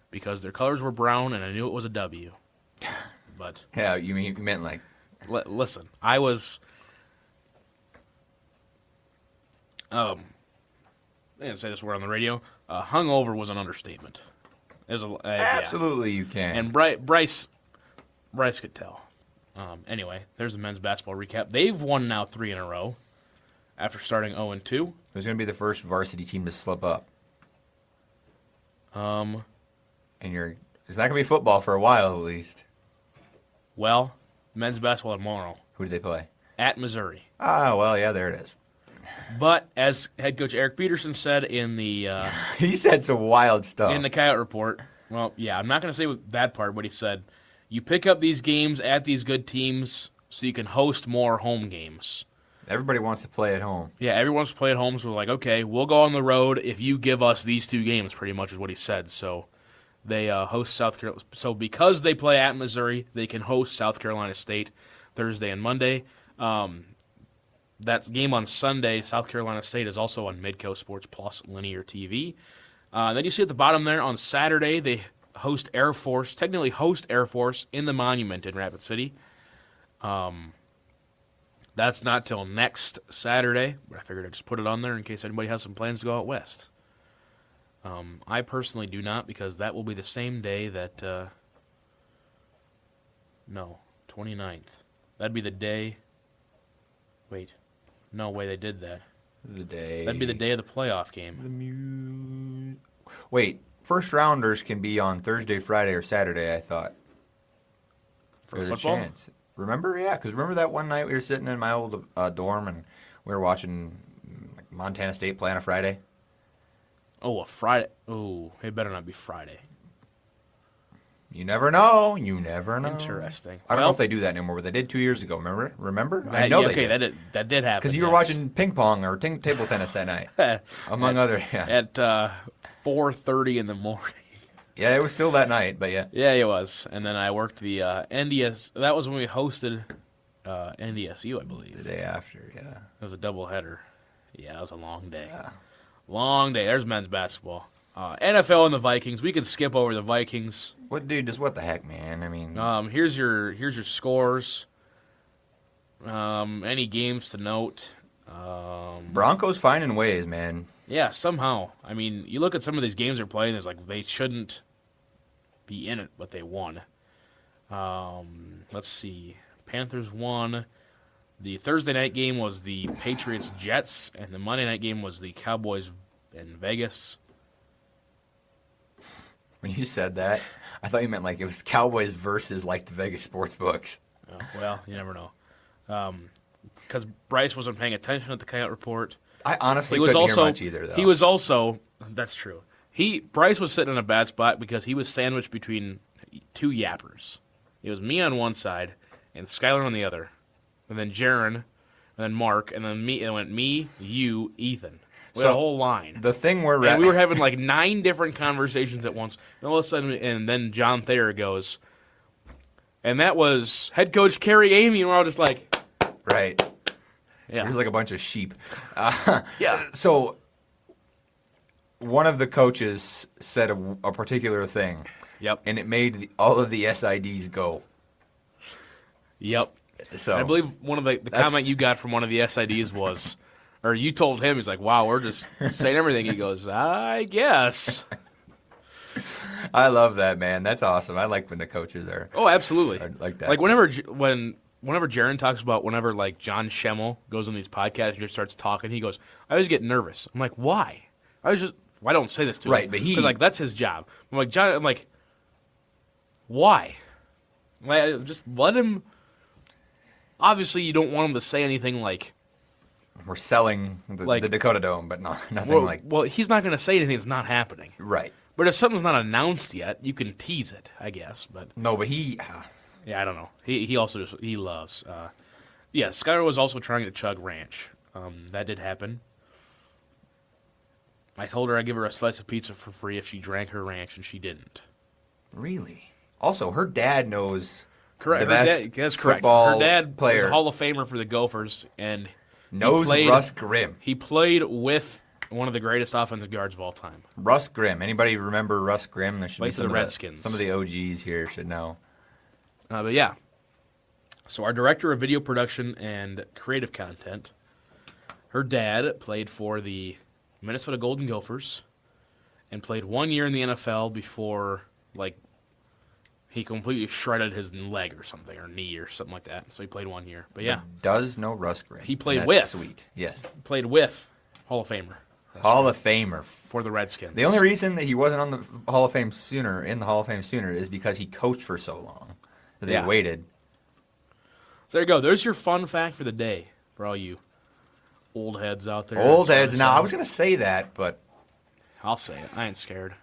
because their colors were brown and I knew it was a W. But Yeah, you meant like... listen, I was... I didn't say this word on the radio. Hungover was an understatement. Absolutely, you can. And Bryce could tell. Anyway, there's the men's basketball recap. They've won now 3 in a row after starting 0-2. Who's going to be the first varsity team to slip up? And it's not going to be football for a while, at least. Well, men's basketball tomorrow. Who do they play? At Missouri. Ah, well, yeah, there it is. But as head coach Eric Peterson said in the he said some wild stuff in the KAOR report. Well, yeah, I'm not going to say that part, but he said you pick up these games at these good teams so you can host more home games. Everybody wants to play at home. Yeah, everyone wants to play at home, so we're like, okay, we'll go on the road if you give us these 2 games, pretty much is what he said. So they host South Carolina. So because they play at Missouri, they can host South Carolina State Thursday and Monday. That game on Sunday, South Carolina State, is also on Midco Sports Plus linear TV. Then you see at the bottom there, on Saturday, they host Air Force in the Monument in Rapid City. That's not till next Saturday, but I figured I'd just put it on there in case anybody has some plans to go out west. I personally do not, because that will be the same day that... 29th. That'd be the day... Wait. No way they did that. That'd be the day of the playoff game. Wait, first rounders can be on Thursday, Friday, or Saturday, I thought. For There's football? a chance. Remember? Yeah, because remember that one night we were sitting in my old dorm and we were watching Montana State play on a Friday? Oh, a Friday. Oh, it better not be Friday. You never know. You never know. Interesting. I don't know if they do that anymore, but they did 2 years ago. Remember? I know okay, they did. That did happen. Because you were watching ping pong or table tennis that night, among other. Yeah. At 4:30 in the morning. Yeah, it was still that night, but yeah. Yeah, it was. And then I worked the NDS. That was when we hosted NDSU, I believe. The day after, yeah. It was a doubleheader. Yeah, it was a long day. Yeah. Long day. There's men's basketball. NFL and the Vikings. We can skip over the Vikings. What, dude? Just what the heck, man? I mean, here's your scores. Any games to note? Broncos finding ways, man. Yeah, somehow. I mean, you look at some of these games they're playing. There's like they shouldn't be in it, but they won. Let's see. Panthers won. The Thursday night game was the Patriots-Jets, and the Monday night game was the Cowboys in Vegas. When you said that, I thought you meant like it was Cowboys versus like the Vegas sports books. Oh, well, you never know. Because Bryce wasn't paying attention at the KAOR report. I honestly couldn't hear much either, though. He was also, that's true. Bryce was sitting in a bad spot because he was sandwiched between 2 yappers. It was me on one side and Skylar on the other, and then Jaron, and then Mark, and then me. And it went me, you, Ethan. We had a whole line. The thing we were having like 9 different conversations at once. And all of a sudden, and then John Thayer goes, and that was head coach Kerry Amy, and we're all just like, right. Yeah. There's like a bunch of sheep. Yeah. So one of the coaches said a particular thing. Yep. And it made all of the SIDs go. Yep. So I believe one of the comment you got from one of the SIDs was, or you told him, he's like, wow, we're just saying everything. He goes, I guess. I love that, man. That's awesome. I like when the coaches are. Oh, absolutely. Are like that. Like whenever Jaron talks about whenever like John Schemmel goes on these podcasts and just starts talking, he goes, I always get nervous. I'm like, why? Why don't say this to him? Right, but because like that's his job. I'm like, John. I'm like, why? Like, just let him. Obviously, you don't want him to say anything like. We're selling the Dakota Dome, but nothing like. Well, he's not going to say anything that's not happening. Right. But if something's not announced yet, you can tease it, I guess. But no, but he. Yeah, I don't know. He also he loves. Yeah, Skylar was also trying to chug ranch. That did happen. I told her I'd give her a slice of pizza for free if she drank her ranch, and she didn't. Really? Also, her dad knows. Correct. The best That's correct. football Her dad player. was a Hall of Famer for the Gophers, and knows Russ Grimm. He played with one of the greatest offensive guards of all time. Russ Grimm. Anybody remember Russ Grimm? There should Played be for the Redskins. Some of the OGs here should know. But yeah. So our director of video production and creative content, her dad played for the Minnesota Golden Gophers and played 1 year in the NFL before, like, he completely shredded his leg or something, or knee or something like that. So he played 1 year. But yeah. Does know Russ Grimm. He played That's with. Sweet. Yes. Played with Hall of Famer. Hall of Famer. For the Redskins. The only reason that he wasn't on the Hall of Fame sooner, is because he coached for so long that they waited. So there you go. There's your fun fact for the day for all you old heads out there. Old heads. Now, I was going to say that, but... I'll say it. I ain't scared.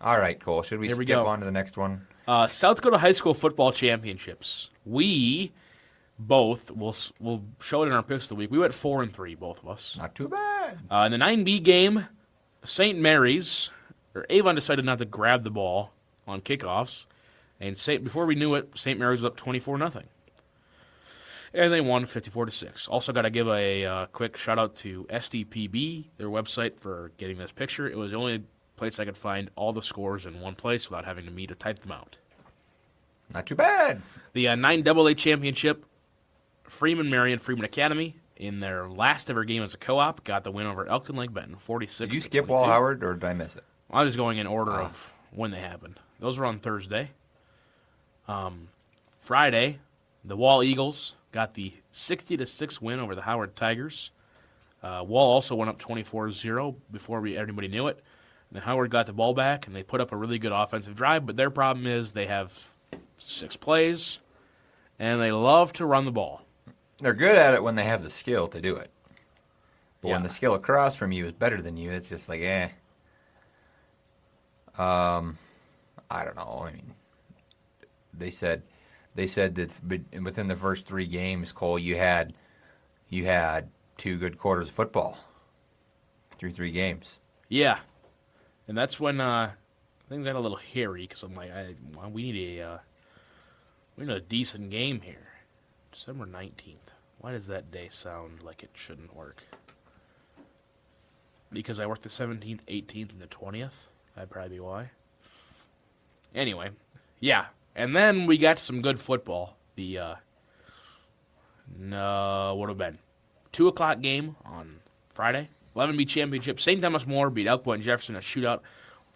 All right, Cole. Should we skip on to the next one? South Dakota High School Football Championships. We both will show it in our picks of the week. We went 4-3, both of us. Not too bad. In the 9B game, St. Mary's, or Avon decided not to grab the ball on kickoffs, and before we knew it, St. Mary's was up 24-0. And they won 54-6. Also got to give a quick shout-out to SDPB, their website, for getting this picture. It was the only place I could find all the scores in one place without having me to type them out. Not too bad. The 9AA Championship, Freeman Academy, in their last ever game as a co-op, got the win over Elkton Lake Benton, 46-22. Did you skip Wall Howard, or did I miss it? I was going in order of when they happened. Those were on Thursday. Friday, the Wall Eagles got the 60-6 win over the Howard Tigers. Wall also went up 24-0 before anybody knew it. And then Howard got the ball back, and they put up a really good offensive drive. But their problem is they have 6 plays, and they love to run the ball. They're good at it when they have the skill to do it. But when the skill across from you is better than you, it's just like, I don't know. I mean, they said that within the first 3 games, Cole, you had 2 good quarters of football through 3 games. Yeah, and that's when things got a little hairy because I'm like, we need a decent game here. December 19th. Why does that day sound like it shouldn't work? Because I worked the 17th, 18th, and the 20th. That'd probably be why. Anyway, yeah. And then we got some good football. The, what would have been 2 o'clock game on Friday. 11B Championship. St. Thomas More beat Elk Point Jefferson a shootout,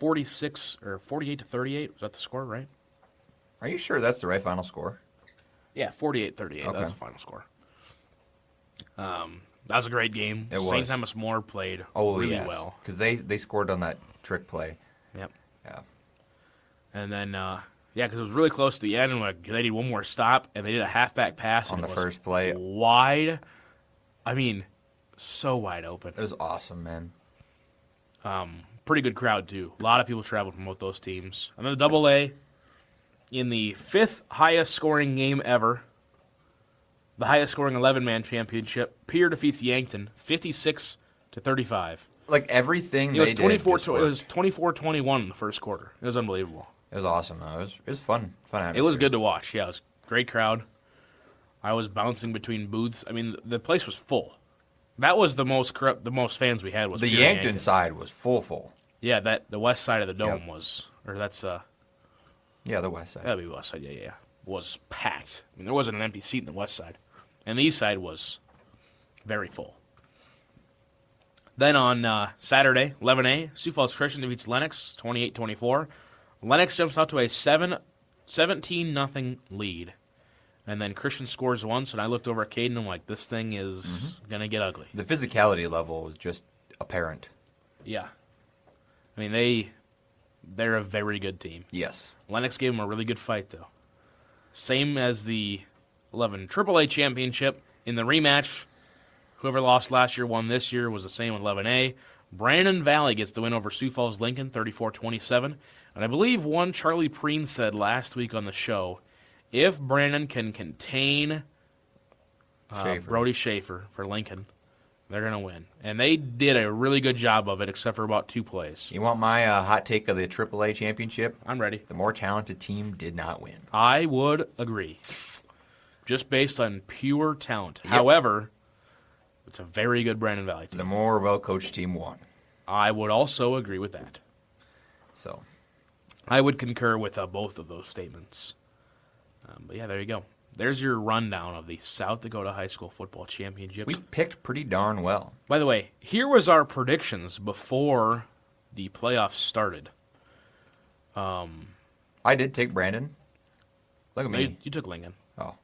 48-38. Was that the score, right? Are you sure that's the right final score? Yeah, 48-38. Okay. That's the final score. That was a great game. It was. St. Thomas More played really well. Because they scored on that trick play. Yep. Yeah. And then, because it was really close to the end, and they needed one more stop, and they did a halfback pass. On the first play. Wide. I mean, so wide open. It was awesome, man. Pretty good crowd, too. A lot of people traveled from both those teams. And then the AA, in the 5th highest scoring game ever, the highest scoring 11-man championship, Pierre defeats Yankton 56-35. Like everything It was 24-21 in the first quarter. It was unbelievable. It was awesome, though. It was fun. Fun atmosphere. It was good to watch. Yeah, it was a great crowd. I was bouncing between booths. I mean, the place was full. That was the most fans we had was the Yankton side was full. Yeah, the west side of the dome was, or that's yeah, the west side. That'd be west side. Yeah, was packed. I mean, there wasn't an empty seat in the west side, and the east side was very full. Then on Saturday, 11A, Sioux Falls Christian defeats Lennox 28-24. Lennox jumps out to a 17-0 lead. And then Christian scores once, and I looked over at Caden, and I'm like, this thing is going to get ugly. The physicality level was just apparent. Yeah. I mean, they're a very good team. Yes. Lennox gave them a really good fight, though. Same as the 11 AAA championship. In the rematch, whoever lost last year won this year was the same with 11A. Brandon Valley gets the win over Sioux Falls Lincoln, 34-27. And I believe one Charlie Prien said last week on the show, if Brandon can contain Brody Schaefer for Lincoln, they're going to win. And they did a really good job of it, except for about 2 plays. You want my hot take of the AAA championship? I'm ready. The more talented team did not win. I would agree. Just based on pure talent. Yep. However, It's a very good Brandon Valley team. The more well-coached team won. I would also agree with that. So, I would concur with both of those statements. But yeah, there you go. There's your rundown of the South Dakota High School Football Championships. we picked pretty darn well. By the way, here was our predictions before the playoffs started. I did take Brandon. Look at me. You took Lincoln. Oh.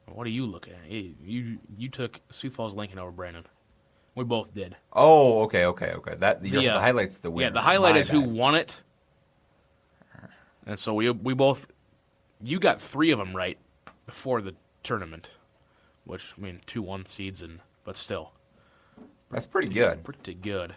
What are you looking at? You took Sioux Falls Lincoln over Brandon. We both did. Oh, okay. The highlight's the winner. Yeah, the highlight My is who bad. won it. And so we both, you got 3 of them right before the tournament, which, I mean, 2-1 seeds, but still. That's pretty good. Pretty good.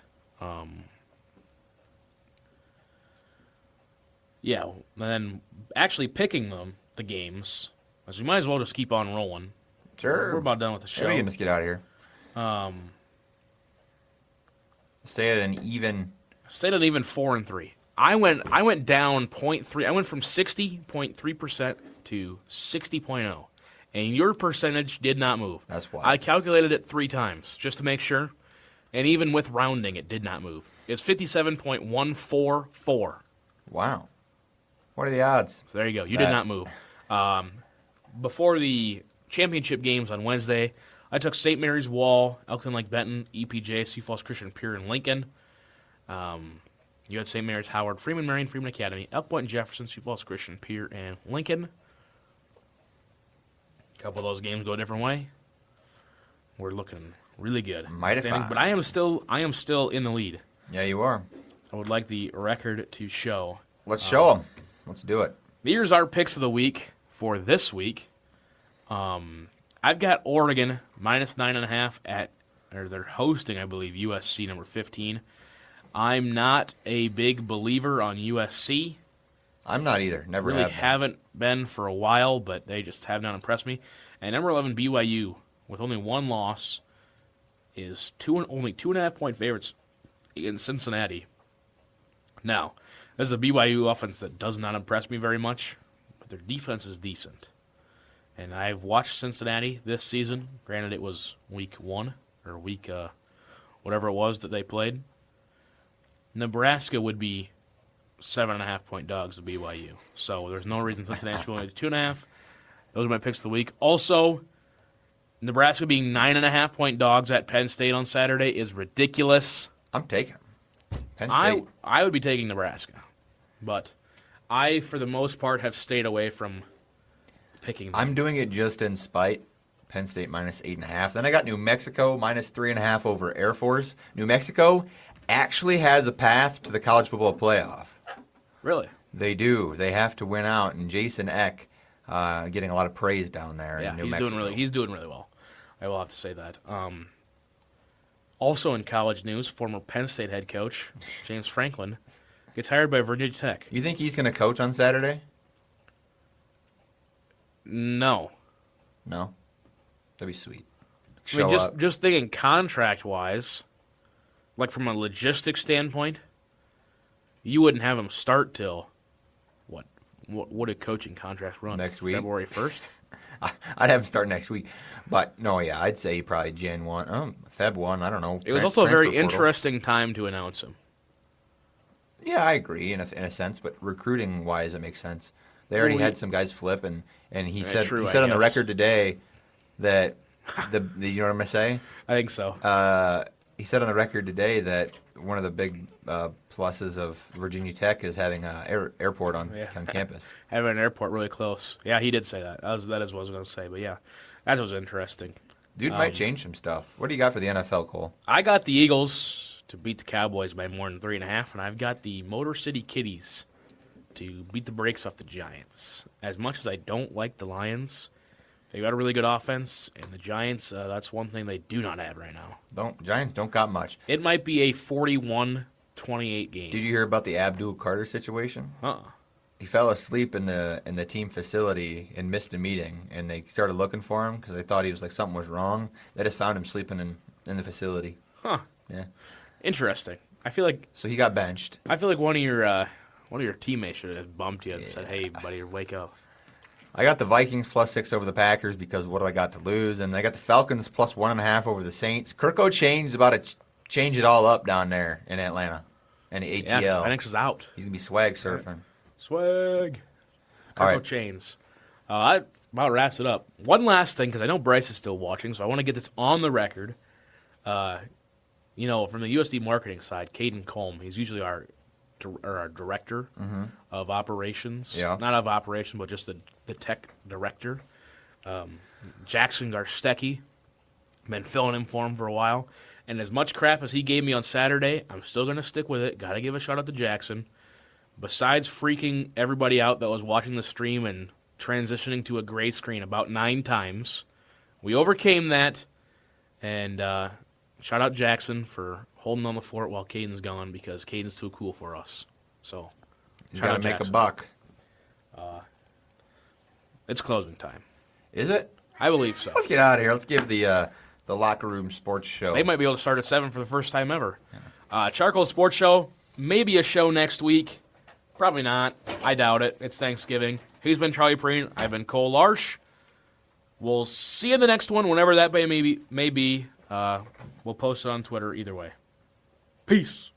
Yeah, and then actually picking the games, as we might as well just keep on rolling. Sure. We're about done with the show. Sure, we can just get out of here. Stay at an even. Stayed at even 4-3. I went down 0.3. I went from 60.3% to 60.0, and your percentage did not move. That's why. I calculated it 3 times just to make sure, and even with rounding, it did not move. It's 57.144. Wow. What are the odds? So there you go. You did not move. Before the championship games on Wednesday, I took St. Mary's Wall, Elkton Lake Benton, EPJ, Sioux Falls Christian Pier, and Lincoln. You had St. Mary's Howard, Freeman Marion, Freeman Academy, Elk Point and Jefferson, Sioux Falls Christian Pier, and Lincoln. A couple of those games go a different way. We're looking really good. Mighty fine. But I am still in the lead. Yeah, you are. I would like the record to show. Let's show them. Let's do it. Here's our picks of the week for this week. I've got Oregon minus 9.5 they're hosting, I believe, USC number 15. I'm not a big believer on USC. I'm not either. Never Really have been. haven't been for a while, but they just have not impressed me. And number 11, BYU, with only 1 loss, is only 2.5-point favorites against Cincinnati. Now, this is a BYU offense that does not impress me very much, but their defense is decent. And I've watched Cincinnati this season. Granted, it was week 1 or week whatever it was that they played. Nebraska would be 7.5-point dogs to BYU. So there's no reason Cincinnati should only do 2.5. Those are my picks of the week. Also, Nebraska being 9.5-point dogs at Penn State on Saturday is ridiculous. I'm taking Penn State. I would be taking Nebraska. But I, for the most part, have stayed away from picking them. I'm doing it just in spite. Penn State minus 8.5. Then I got New Mexico minus 3.5 over Air Force. New Mexico actually has a path to the college football playoff. Really? They do. They have to win out, and Jason Eck getting a lot of praise down there in New Mexico. He's doing really well. I will have to say that. Also in college news, former Penn State head coach James Franklin gets hired by Virginia Tech. You think he's going to coach on Saturday? No. No? That'd be sweet. I mean, just thinking contract-wise, like from a logistics standpoint, you wouldn't have him start till, what do coaching contracts run? Next week? February 1st? I'd have him start next week. But, no, yeah, I'd say probably Jan 1, Feb 1, I don't know. It was also a very interesting time to announce him. Yeah, I agree in a sense, but recruiting-wise, it makes sense. They already had some guys flip, and he said on the record today that you know what I'm gonna say? I think so. He said on the record today that one of the big pluses of Virginia Tech is having an airport on campus. Having an airport really close. Yeah, he did say that. That is what I was going to say. But yeah, that was interesting. Dude might change some stuff. What do you got for the NFL, Cole? I got the Eagles to beat the Cowboys by more than 3.5, and I've got the Motor City Kitties to beat the brakes off the Giants. As much as I don't like the Lions, they got a really good offense, and the Giants, that's one thing they do not have right now. Giants don't got much. It might be a 41-28 game. Did you hear about the Abdul Carter situation? He fell asleep in the team facility and missed a meeting, and they started looking for him because they thought he was something was wrong. They just found him sleeping in the facility. Huh. Yeah. Interesting. I feel like so he got benched. I feel like one of your teammates should have bumped you and said, "Hey, buddy, wake up." I got the Vikings +6 over the Packers because what do I got to lose? And I got the Falcons +1.5 over the Saints. Kirk O'Chain's about to change it all up down there in Atlanta. And the ATL. Yeah, Penix is out. He's going to be swag surfing. Swag. All right. Kirk Chains. That about wraps it up. One last thing, because I know Bryce is still watching, so I want to get this on the record. From the USD marketing side, Caden Colm, he's usually our director of operations. Yeah. Not of operations, but just the tech director. Jackson Garstecki, been filling in for him for a while. And as much crap as he gave me on Saturday, I'm still going to stick with it. Got to give a shout out to Jackson. Besides freaking everybody out that was watching the stream and transitioning to a gray screen about 9 times, we overcame that. And shout out Jackson for holding on the fort while Caden's gone, because Caden's too cool for us. So, He's got to make Jackson. a buck. It's closing time. Is it? I believe so. Let's get out of here. Let's give the Locker Room Sports Show. They might be able to start at 7 for the first time ever. CharCole Sports Show, maybe a show next week. Probably not. I doubt it. It's Thanksgiving. He's been Charlie Prien. I've been Cole Larsch. We'll see you in the next one, whenever that may be. We'll post it on Twitter either way. Peace.